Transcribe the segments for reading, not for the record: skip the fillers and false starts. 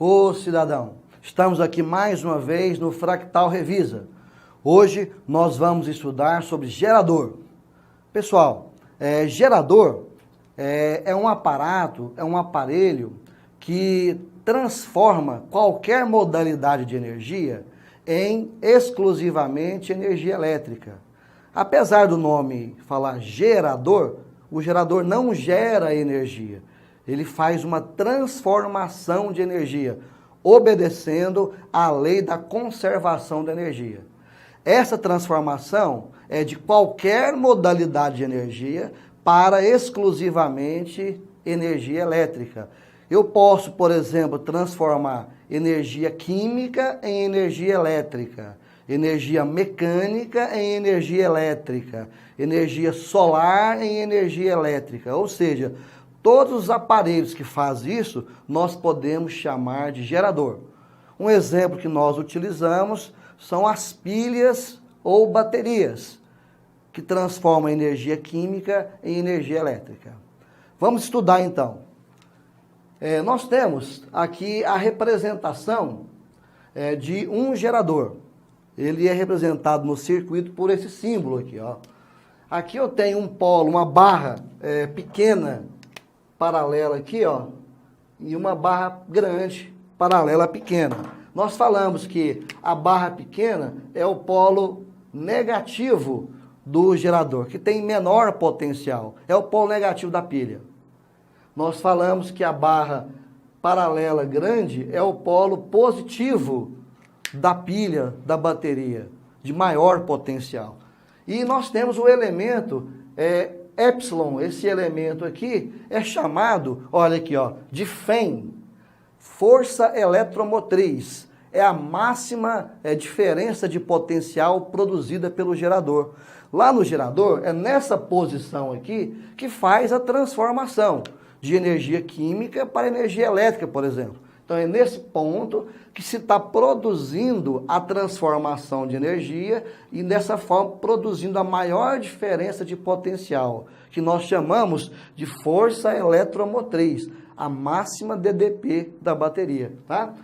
Ô cidadão, estamos aqui mais uma vez no Fractal Revisa. Hoje nós vamos estudar sobre gerador. Pessoal, gerador é um aparato, é um aparelho que transforma qualquer modalidade de energia em exclusivamente energia elétrica. Apesar do nome falar gerador, o gerador não gera energia. Ele faz uma transformação de energia, obedecendo à lei da conservação da energia. Essa transformação é de qualquer modalidade de energia para exclusivamente energia elétrica. Eu posso, por exemplo, transformar energia química em energia elétrica, energia mecânica em energia elétrica, energia solar em energia elétrica, ou seja, todos os aparelhos que fazem isso, nós podemos chamar de gerador. Um exemplo que nós utilizamos são as pilhas ou baterias, que transformam energia química em energia elétrica. Vamos estudar então. Nós temos aqui a representação de um gerador. Ele é representado no circuito por esse símbolo aqui, ó. Aqui eu tenho um polo, uma barra pequena, paralela aqui, ó, e uma barra grande, paralela pequena. Nós falamos que a barra pequena é o polo negativo do gerador, que tem menor potencial, é o polo negativo da pilha. Nós falamos que a barra paralela grande é o polo positivo da pilha, da bateria, de maior potencial. E nós temos o elemento epsilon, esse elemento aqui é chamado, olha aqui, ó, de FEM, força eletromotriz. É a máxima diferença de potencial produzida pelo gerador. Lá no gerador, é nessa posição aqui que faz a transformação de energia química para energia elétrica, por exemplo. Então é nesse ponto que se está produzindo a transformação de energia e dessa forma produzindo a maior diferença de potencial, que nós chamamos de força eletromotriz, a máxima DDP da bateria, tá?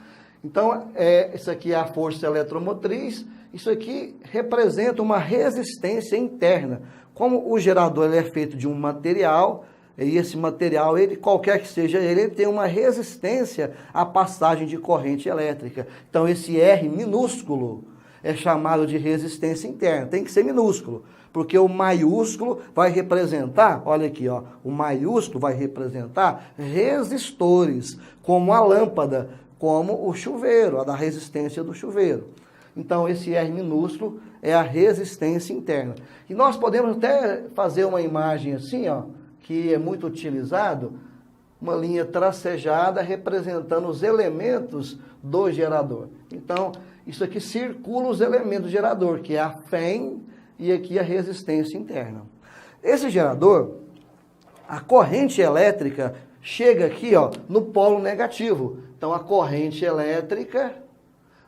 Então, isso aqui é a força eletromotriz, isso aqui representa uma resistência interna. Como o gerador ele é feito de um material, e esse material, qualquer que seja ele tem uma resistência à passagem de corrente elétrica. Então, esse R minúsculo é chamado de resistência interna. Tem que ser minúsculo, porque o maiúsculo vai representar, olha aqui, ó, o maiúsculo vai representar resistores, como a lâmpada, como o chuveiro, a da resistência do chuveiro. Então, esse R minúsculo é a resistência interna. E nós podemos até fazer uma imagem assim, ó, que é muito utilizado, uma linha tracejada representando os elementos do gerador. Então, isso aqui circula os elementos do gerador, que é a FEM e aqui a resistência interna. Esse gerador, a corrente elétrica chega aqui, ó, no polo negativo. Então, a corrente elétrica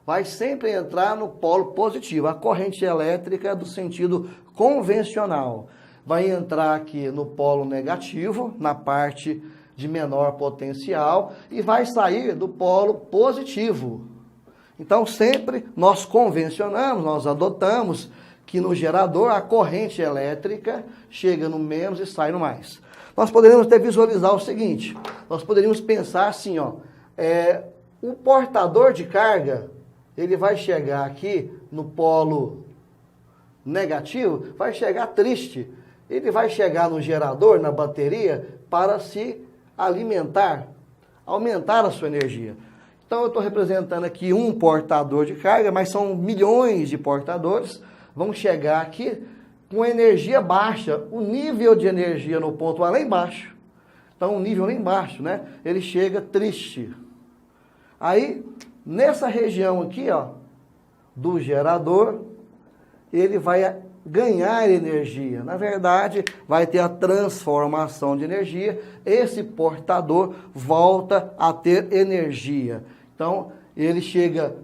vai sempre entrar no polo positivo. A corrente elétrica do sentido convencional vai entrar aqui no polo negativo, na parte de menor potencial, e vai sair do polo positivo. Então, sempre nós convencionamos, nós adotamos que no gerador a corrente elétrica chega no menos e sai no mais. Nós poderíamos até visualizar o seguinte, nós poderíamos pensar assim, ó, o portador de carga, ele vai chegar aqui no polo negativo, vai chegar triste. Ele vai chegar no gerador, na bateria, para se alimentar, aumentar a sua energia. Então, eu estou representando aqui um portador de carga, mas são milhões de portadores, vão chegar aqui com energia baixa, o nível de energia no ponto A lá embaixo. Então, o nível lá embaixo, né? Ele chega triste. Aí, nessa região aqui, ó, do gerador, ele vai ganhar energia. Na verdade, vai ter a transformação de energia. Esse portador volta a ter energia. Então, ele chega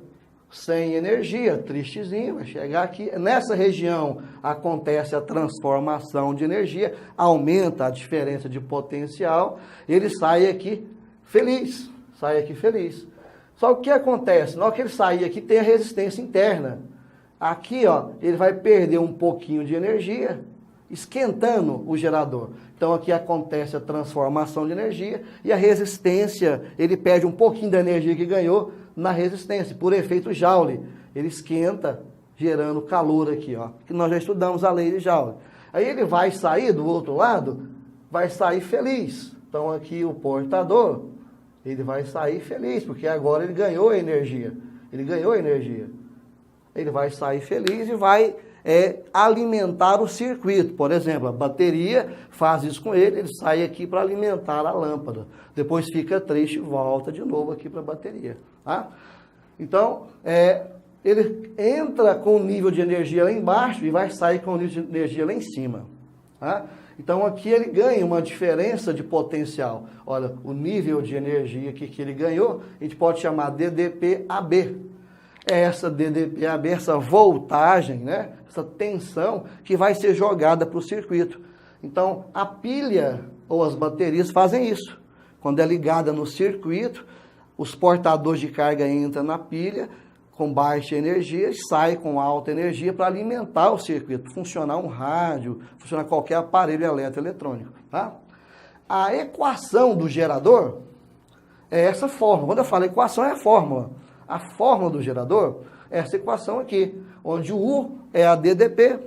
sem energia, tristezinho, vai chegar aqui. Nessa região acontece a transformação de energia, aumenta a diferença de potencial, ele sai aqui feliz, Só que o que acontece? Na hora que ele sair aqui, tem a resistência interna. Aqui, ó, ele vai perder um pouquinho de energia, esquentando o gerador. Então aqui acontece a transformação de energia e a resistência, ele perde um pouquinho da energia que ganhou na resistência, por efeito Joule. Ele esquenta, gerando calor aqui, ó, que nós já estudamos a lei de Joule. Aí ele vai sair do outro lado, vai sair feliz. Então aqui o portador, ele vai sair feliz, porque agora ele ganhou a energia. Ele ganhou a energia. Ele vai sair feliz e vai alimentar o circuito. Por exemplo, a bateria faz isso com ele, ele sai aqui para alimentar a lâmpada. Depois fica triste e volta de novo aqui para a bateria. Tá? Então, ele entra com o nível de energia lá embaixo e vai sair com o nível de energia lá em cima. Tá? Então, aqui ele ganha uma diferença de potencial. Olha, o nível de energia que ele ganhou, a gente pode chamar DDP-AB. É essa DDP-AB, essa voltagem, né? Essa tensão que vai ser jogada para o circuito. Então, a pilha ou as baterias fazem isso. Quando é ligada no circuito, os portadores de carga entram na pilha com baixa energia e saem com alta energia para alimentar o circuito, funcionar um rádio, funcionar qualquer aparelho eletroeletrônico. Tá? A equação do gerador é essa fórmula. Quando eu falo equação, é a fórmula. A fórmula do gerador é essa equação aqui, onde o U é a DDP,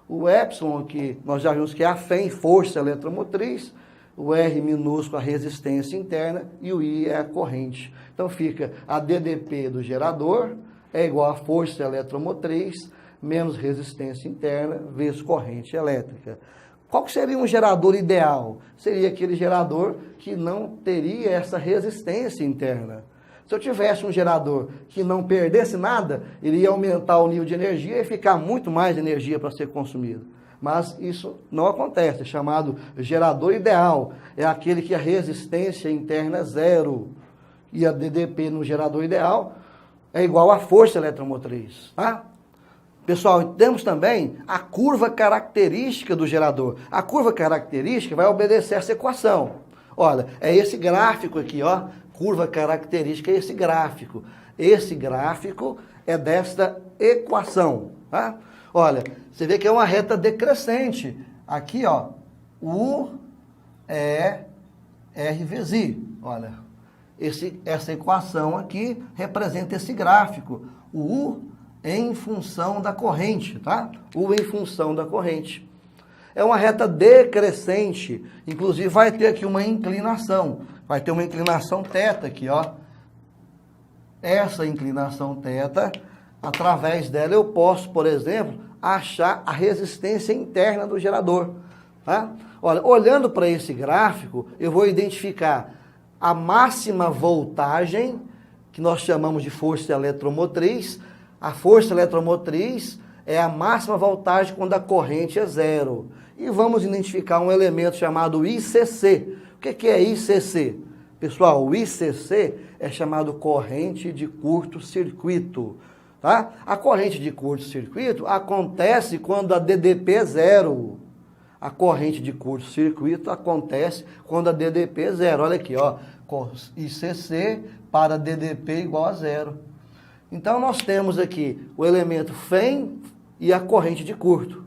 o Epsilon aqui, nós já vimos que é a FEM, força eletromotriz, o R minúsculo, a resistência interna, e o I é a corrente. Então fica a DDP do gerador é igual a força eletromotriz, menos resistência interna, vezes corrente elétrica. Qual que seria um gerador ideal? Seria aquele gerador que não teria essa resistência interna. Se eu tivesse um gerador que não perdesse nada, ele ia aumentar o nível de energia e ficar muito mais energia para ser consumido. Mas isso não acontece, é chamado gerador ideal. É aquele que a resistência interna é zero. E a DDP no gerador ideal é igual à força eletromotriz. Tá? Pessoal, temos também a curva característica do gerador. A curva característica vai obedecer essa equação. Olha, é esse gráfico aqui, ó. Curva característica é esse gráfico. Esse gráfico é desta equação. Tá? Olha, você vê que é uma reta decrescente. Aqui, ó, U, E, R vezes I. Olha, essa equação aqui representa esse gráfico. O U em função da corrente, tá? U em função da corrente. É uma reta decrescente, inclusive vai ter aqui uma inclinação. Vai ter uma inclinação θ aqui, ó. Essa inclinação θ, através dela eu posso, por exemplo, achar a resistência interna do gerador. Tá? Olha, olhando para esse gráfico, eu vou identificar a máxima voltagem, que nós chamamos de força eletromotriz. A força eletromotriz é a máxima voltagem quando a corrente é zero. E vamos identificar um elemento chamado ICC. O que é ICC? Pessoal, o ICC é chamado corrente de curto-circuito. Tá? A corrente de curto-circuito acontece quando a DDP é zero. A corrente de curto-circuito acontece quando a DDP é zero. Olha aqui, ó, ICC para DDP igual a zero. Então, nós temos aqui o elemento FEM e a corrente de curto.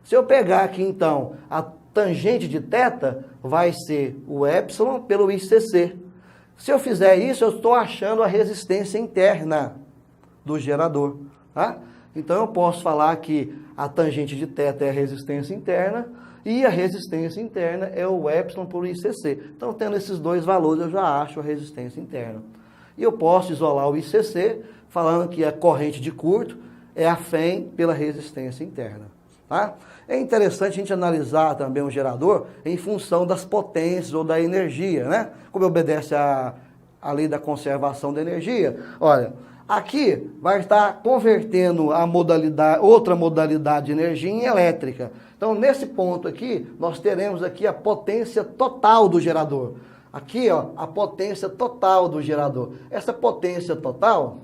Se eu pegar aqui, então, a tangente de θ, vai ser o epsilon pelo ICC. Se eu fizer isso, eu estou achando a resistência interna do gerador. Tá? Então, eu posso falar que a tangente de θ é a resistência interna e a resistência interna é o epsilon por ICC. Então, tendo esses dois valores, eu já acho a resistência interna. E eu posso isolar o ICC, falando que a corrente de curto é a FEM pela resistência interna. Tá? É interessante a gente analisar também um gerador em função das potências ou da energia, né? Como obedece a lei da conservação da energia. Olha, aqui vai estar convertendo a modalidade, outra modalidade de energia em elétrica. Então, nesse ponto aqui, nós teremos aqui a potência total do gerador. Aqui, ó, a potência total do gerador. Essa potência total,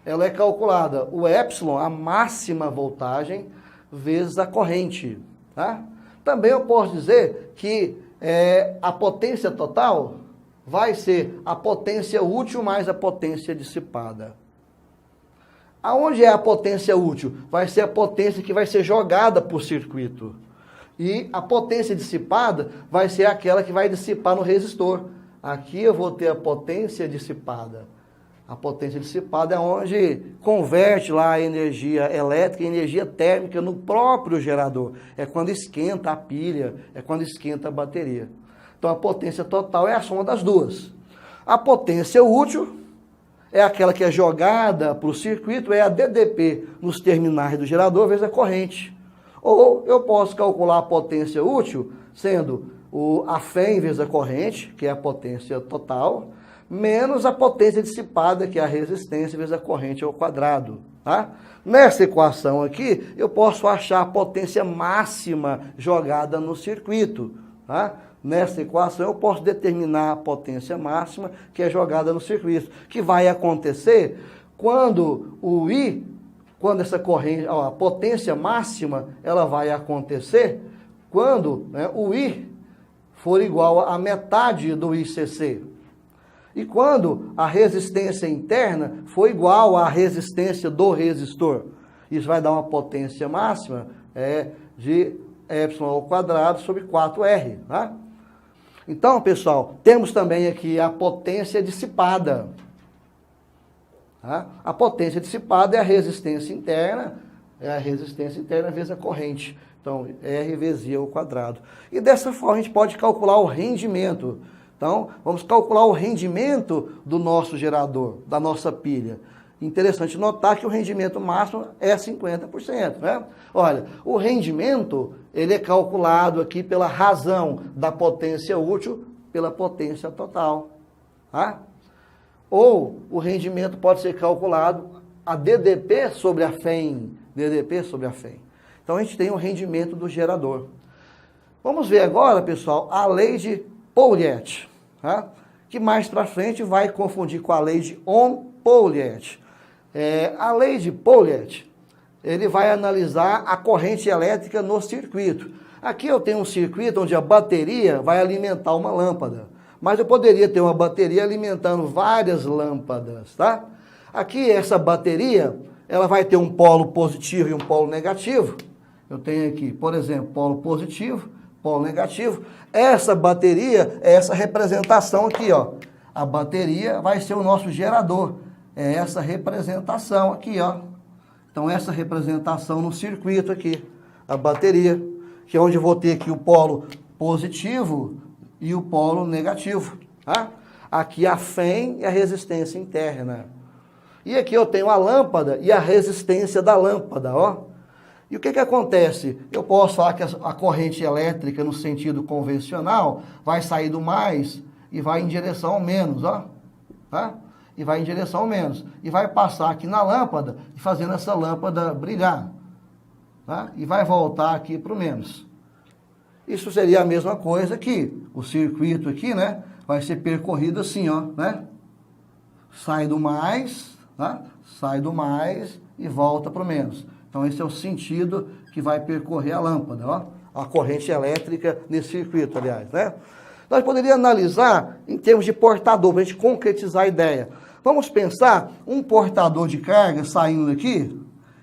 ela é calculada, o epsilon, a máxima voltagem, vezes a corrente. Tá? Também eu posso dizer que a potência total vai ser a potência útil mais a potência dissipada. Aonde é a potência útil? Vai ser a potência que vai ser jogada por circuito. E a potência dissipada vai ser aquela que vai dissipar no resistor. Aqui eu vou ter a potência dissipada. A potência dissipada é onde converte lá a energia elétrica em energia térmica no próprio gerador. É quando esquenta a pilha, é quando esquenta a bateria. Então a potência total é a soma das duas. A potência útil é aquela que é jogada para o circuito, é a DDP nos terminais do gerador vezes a corrente. Ou eu posso calcular a potência útil sendo a fé vezes a corrente, que é a potência total, menos a potência dissipada, que é a resistência vezes a corrente ao quadrado. Tá? Nessa equação aqui, eu posso achar a potência máxima jogada no circuito. Tá? Nessa equação, eu posso determinar a potência máxima que é jogada no circuito, que vai acontecer quando quando essa corrente, a potência máxima, ela vai acontecer quando o I for igual a metade do ICC. E quando a resistência interna for igual à resistência do resistor. Isso vai dar uma potência máxima de epsilon ao quadrado sobre 4R. Tá? Então, pessoal, temos também aqui a potência dissipada. Tá? A potência dissipada é a resistência interna vezes a corrente. Então, R vezes I ao quadrado. E dessa forma a gente pode calcular o rendimento. Então, vamos calcular o rendimento do nosso gerador, da nossa pilha. Interessante notar que o rendimento máximo é 50%. Né? Olha, o rendimento ele é calculado aqui pela razão da potência útil pela potência total. Tá? Ou o rendimento pode ser calculado a DDP sobre a FEM. DDP sobre a FEM. Então, a gente tem o rendimento do gerador. Vamos ver agora, pessoal, a lei de Pouliot. Tá? Que mais para frente vai confundir com a lei de Ohm-Pouliot. A lei de Pouliot, ele vai analisar a corrente elétrica no circuito. Aqui eu tenho um circuito onde a bateria vai alimentar uma lâmpada. Mas eu poderia ter uma bateria alimentando várias lâmpadas, tá? Aqui essa bateria, ela vai ter um polo positivo e um polo negativo. Eu tenho aqui, por exemplo, polo positivo, polo negativo. Essa bateria é essa representação aqui, ó. A bateria vai ser o nosso gerador. É essa representação aqui, ó. Então, essa representação no circuito aqui. A bateria, que é onde eu vou ter aqui o polo positivo e o polo negativo. Tá? Aqui a FEM e a resistência interna. E aqui eu tenho a lâmpada e a resistência da lâmpada, ó. E o que acontece? Eu posso falar que a corrente elétrica, no sentido convencional, vai sair do mais e vai em direção ao menos, ó. Tá? E vai em direção ao menos. E vai passar aqui na lâmpada e fazendo essa lâmpada brilhar. Tá? E vai voltar aqui para o menos. Isso seria a mesma coisa aqui. O circuito aqui, né? Vai ser percorrido assim, ó, né? Sai do mais, tá? Sai do mais e volta para o menos. Então, esse é o sentido que vai percorrer a lâmpada, ó. A corrente elétrica nesse circuito, aliás, né? Nós poderíamos analisar em termos de portador, para a gente concretizar a ideia. Vamos pensar um portador de carga saindo daqui,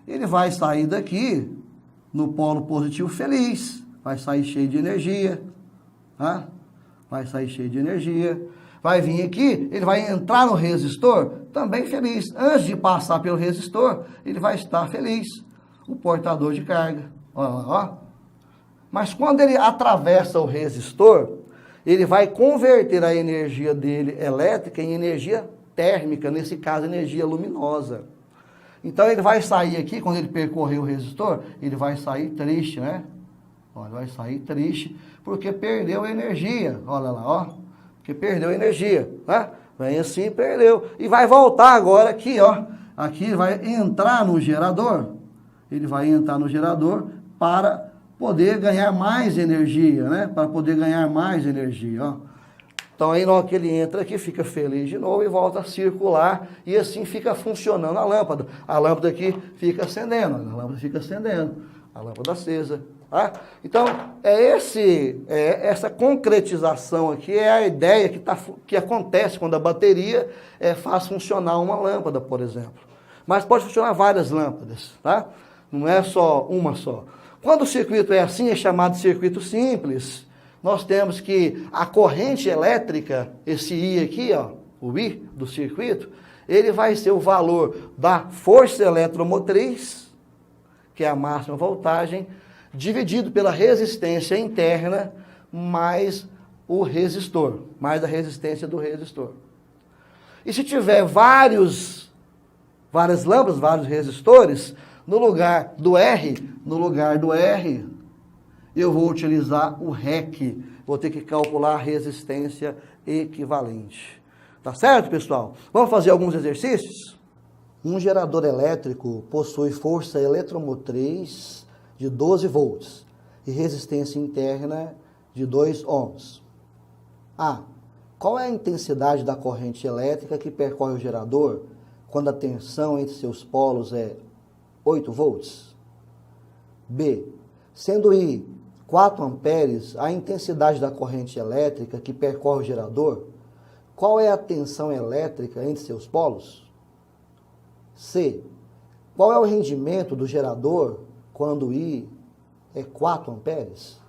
ele vai sair daqui no polo positivo feliz, vai sair cheio de energia, tá? Vai sair cheio de energia. Vai vir aqui, ele vai entrar no resistor também feliz. Antes de passar pelo resistor, ele vai estar feliz. O portador de carga. Ó. Mas quando ele atravessa o resistor, ele vai converter a energia dele elétrica em energia térmica, nesse caso, energia luminosa. Então, ele vai sair aqui, quando ele percorrer o resistor, ele vai sair triste, né? Olha, vai sair triste, porque perdeu energia. Olha lá, ó. Porque perdeu energia, né? Vem assim e perdeu. E vai voltar agora aqui, ó. Aqui vai entrar no gerador. Ele vai entrar no gerador para poder ganhar mais energia, né? Para poder ganhar mais energia, ó. Então, aí na hora que ele entra aqui, fica feliz de novo e volta a circular. E assim fica funcionando a lâmpada. A lâmpada aqui fica acendendo. A lâmpada fica acendendo. A lâmpada acesa. Tá? Então, essa concretização aqui é a ideia que acontece quando a bateria faz funcionar uma lâmpada, por exemplo. Mas pode funcionar várias lâmpadas, tá? Não é só uma só. Quando o circuito é assim, é chamado de circuito simples. Nós temos que a corrente elétrica, esse I aqui, ó, o I do circuito, ele vai ser o valor da força eletromotriz, que é a máxima voltagem, dividido pela resistência interna, mais o resistor, mais a resistência do resistor. E se tiver várias lâmpadas, vários resistores, no lugar do R, eu vou utilizar o REC. Vou ter que calcular a resistência equivalente. Tá certo, pessoal? Vamos fazer alguns exercícios? Um gerador elétrico possui força eletromotriz de 12 volts e resistência interna de 2 ohms. A. Qual é a intensidade da corrente elétrica que percorre o gerador quando a tensão entre seus polos é 8 volts? B. Sendo I 4 amperes a intensidade da corrente elétrica que percorre o gerador, qual é a tensão elétrica entre seus polos? C. Qual é o rendimento do gerador quando I é 4 amperes?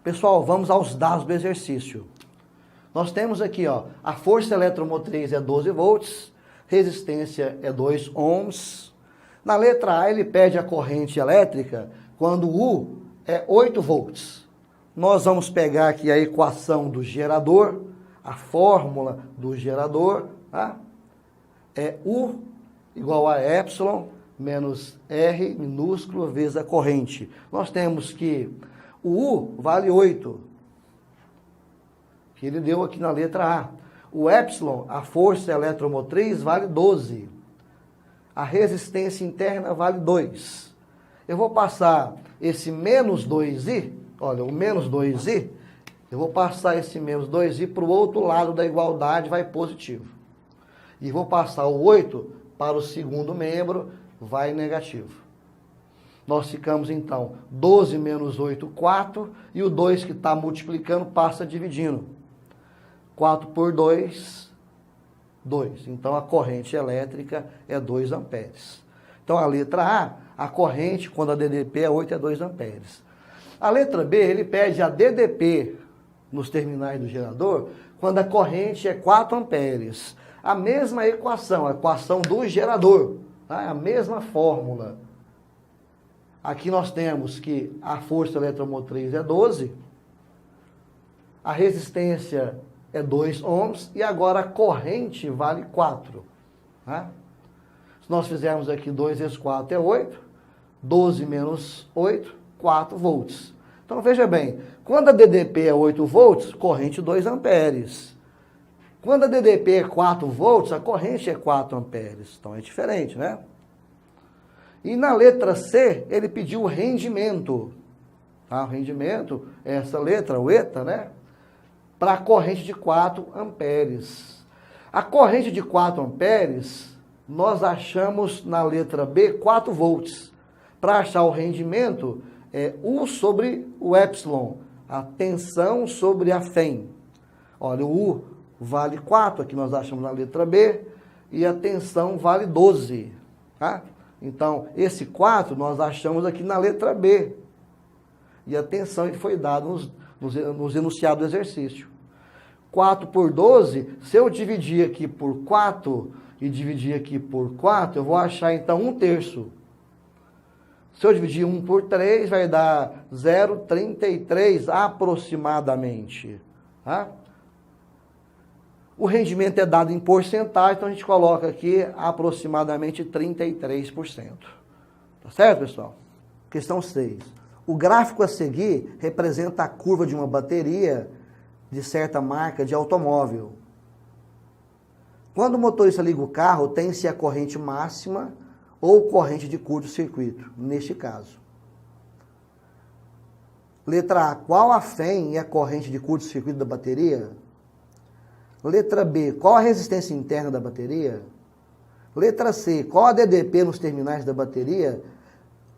Pessoal, vamos aos dados do exercício. Nós temos aqui, ó, a força eletromotriz é 12 volts, resistência é 2 ohms. Na letra A, ele pede a corrente elétrica quando U é 8 volts. Nós vamos pegar aqui a equação do gerador, a fórmula do gerador, tá? É U igual a epsilon menos R minúsculo vezes a corrente. Nós temos que o U vale 8, que ele deu aqui na letra A. O epsilon, a força eletromotriz, vale 12. A resistência interna vale 2. Eu vou passar esse menos 2i, olha, o menos 2i, eu vou passar esse menos 2i para o outro lado da igualdade, vai positivo. E vou passar o 8 para o segundo membro, vai negativo. Nós ficamos, então, 12 menos 8, 4, e o 2 que está multiplicando passa dividindo. 4 por 2, 2. Então, a corrente elétrica é 2 amperes. Então, a letra A, a corrente, quando a DDP é 8, é 2 amperes. A letra B, ele pede a DDP nos terminais do gerador, quando a corrente é 4 amperes. A mesma equação, a equação do gerador, tá? A mesma fórmula. Aqui nós temos que a força eletromotriz é 12, a resistência é 2 ohms e agora a corrente vale 4. Tá? Se nós fizermos aqui 2 vezes 4 é 8, 12 menos 8, 4 volts. Então veja bem, quando a DDP é 8 volts, corrente 2 amperes. Quando a DDP é 4 volts, a corrente é 4 amperes. Então é diferente, né? E na letra C, ele pediu o rendimento. Tá? O rendimento é essa letra, o eta, né? Para a corrente de 4 amperes. A corrente de 4 amperes, nós achamos na letra B 4 volts. Para achar o rendimento, é U sobre o epsilon, a tensão sobre a Fem. Olha, o U vale 4, aqui nós achamos na letra B, e a tensão vale 12. Tá? Então, esse 4 nós achamos aqui na letra B. E a tensão foi dada nos enunciados do exercício. 4 por 12, se eu dividir aqui por 4 e dividir aqui por 4, eu vou achar então 1/3. Se eu dividir 1 por 3, vai dar 0,33 aproximadamente. Tá? O rendimento é dado em porcentagem, então a gente coloca aqui aproximadamente 33%. Tá certo, pessoal? Questão 6. O gráfico a seguir representa a curva de uma bateria de certa marca de automóvel. Quando o motorista liga o carro, tem-se a corrente máxima ou corrente de curto-circuito, neste caso. Letra A. Qual a Fem e a corrente de curto-circuito da bateria? Letra B. Qual a resistência interna da bateria? Letra C. Qual a DDP nos terminais da bateria?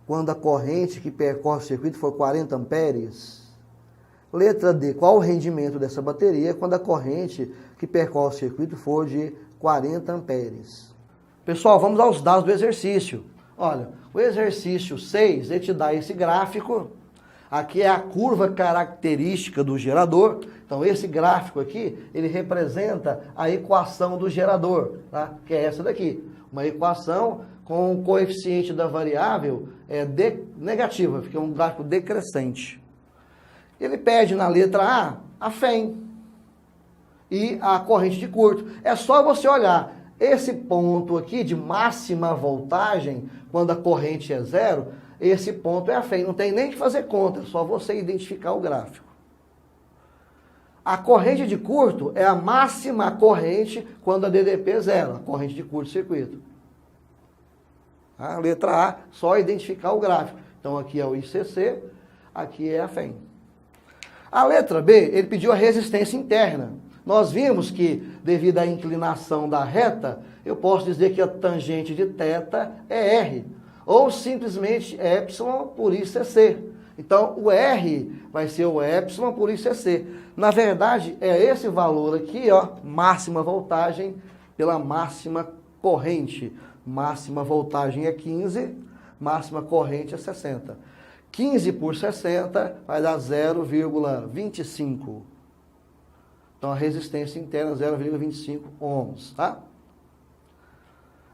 quando a corrente que percorre o circuito for 40 amperes? Letra D, qual o rendimento dessa bateria quando a corrente que percorre o circuito for de 40 amperes? Pessoal, vamos aos dados do exercício. Olha, o exercício 6, ele te dá esse gráfico. Aqui é a curva característica do gerador. Então, esse gráfico aqui, ele representa a equação do gerador, tá? Que é essa daqui. Uma equação com o coeficiente da variável negativa, fica um gráfico decrescente. Ele pede na letra A FEM e a corrente de curto. É só você olhar esse ponto aqui de máxima voltagem, quando a corrente é zero, esse ponto é a FEM. Não tem nem que fazer conta, é só você identificar o gráfico. A corrente de curto é a máxima corrente quando a DDP é zero, a corrente de curto-circuito. A letra A, só identificar o gráfico. Então aqui é o ICC, aqui é a FEM. A letra B, ele pediu a resistência interna. Nós vimos que, devido à inclinação da reta, eu posso dizer que a tangente de θ é R, ou simplesmente epsilon por ICC. Então, o R vai ser o epsilon por ICC. Na verdade, é esse valor aqui, ó, máxima voltagem pela máxima corrente. Máxima voltagem é 15, máxima corrente é 60. 15 por 60 vai dar 0,25. Então, a resistência interna é 0,25 ohms, tá?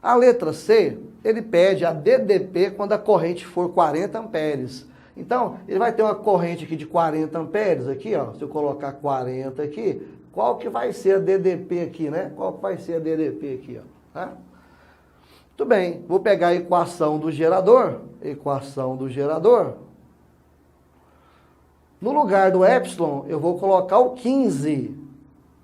A letra C, ele pede a DDP quando a corrente for 40 amperes. Então, ele vai ter uma corrente aqui de 40 amperes, aqui, ó. Se eu colocar 40 aqui, qual que vai ser a DDP aqui, né? Qual que vai ser a DDP aqui, ó? Tá? Muito bem, vou pegar a equação do gerador. Equação do gerador. No lugar do epsilon, eu vou colocar o 15,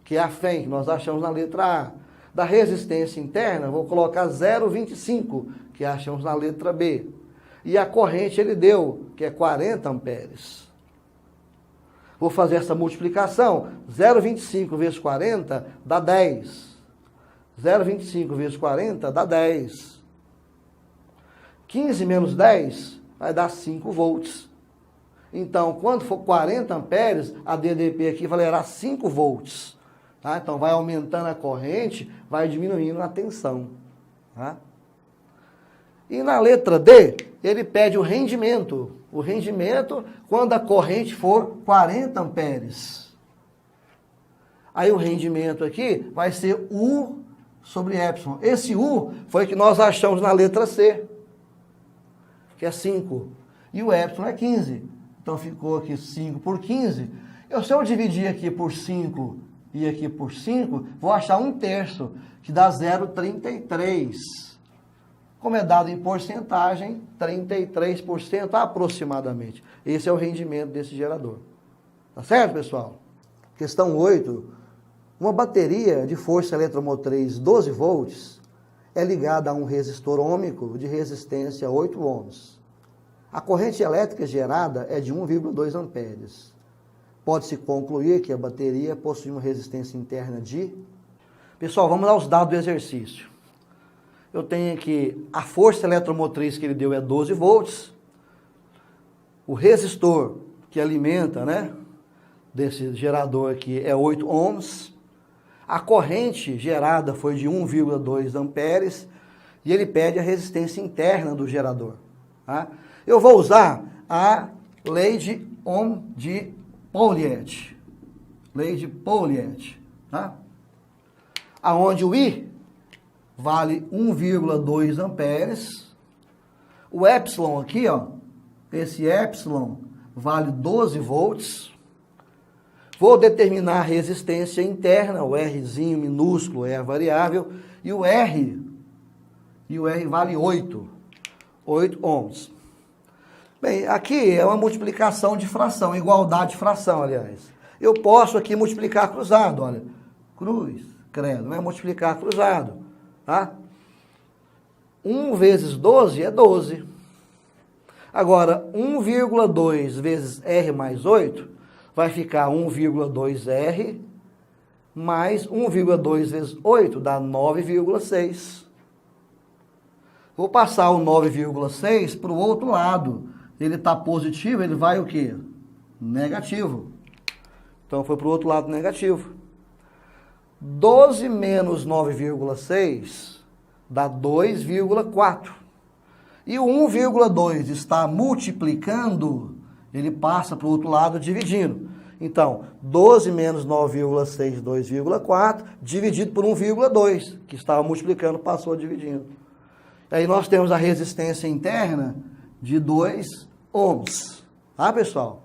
que é a FEM, que nós achamos na letra A. Da resistência interna, vou colocar 0,25, que achamos na letra B. E a corrente ele deu, que é 40 amperes. Vou fazer essa multiplicação. 0,25 vezes 40 dá 10. 0,25 vezes 40 dá 10. 15 menos 10 vai dar 5 volts. Então, quando for 40 amperes, a DDP aqui valerá 5 volts. Tá? Então, vai aumentando a corrente, vai diminuindo a tensão. Tá? E na letra D, ele pede o rendimento. O rendimento quando a corrente for 40 amperes. Aí o rendimento aqui vai ser U sobre epsilon. Esse U foi o que nós achamos na letra C, que é 5. E o epsilon é 15. Então ficou aqui 5 por 15. Se eu dividir aqui por 5 e aqui por 5, vou achar 1/3, que dá 0,33. Como é dado em porcentagem, 33% aproximadamente. Esse é o rendimento desse gerador. Tá certo, pessoal? Questão 8. Uma bateria de força eletromotriz 12 volts é ligada a um resistor ôhmico de resistência 8 ohms. A corrente elétrica gerada é de 1,2 amperes. Pode-se concluir que a bateria possui uma resistência interna de... Pessoal, vamos aos dados do exercício. Eu tenho aqui a força eletromotriz que ele deu é 12 volts. O resistor que alimenta, né, desse gerador aqui é 8 ohms. A corrente gerada foi de 1,2 amperes. E ele pede a resistência interna do gerador. Tá? Eu vou usar a lei de Ohm de Pouliot. Lei de Pouliot. Tá? Aonde o I vale 1,2 amperes. O epsilon aqui, ó, esse epsilon vale 12 volts. Vou determinar a resistência interna, o Rzinho minúsculo é a variável, e o R vale 8 ohms. Bem, aqui é uma multiplicação de fração, igualdade de fração, aliás. Eu posso aqui multiplicar cruzado, olha, cruz, credo, não é multiplicar cruzado. Tá? 1 vezes 12 é 12. Agora, 1,2 vezes R mais 8 vai ficar 1,2R mais 1,2 vezes 8 dá 9,6. Vou passar o 9,6 para o outro lado. Ele está positivo, ele vai o quê? Negativo. Então foi para o outro lado negativo. 12 menos 9,6 dá 2,4. E o 1,2 está multiplicando, ele passa para o outro lado dividindo. Então, 12 menos 9,6, 2,4, dividido por 1,2, que estava multiplicando, passou dividindo. Aí nós temos a resistência interna de 2 ohms. Tá, pessoal?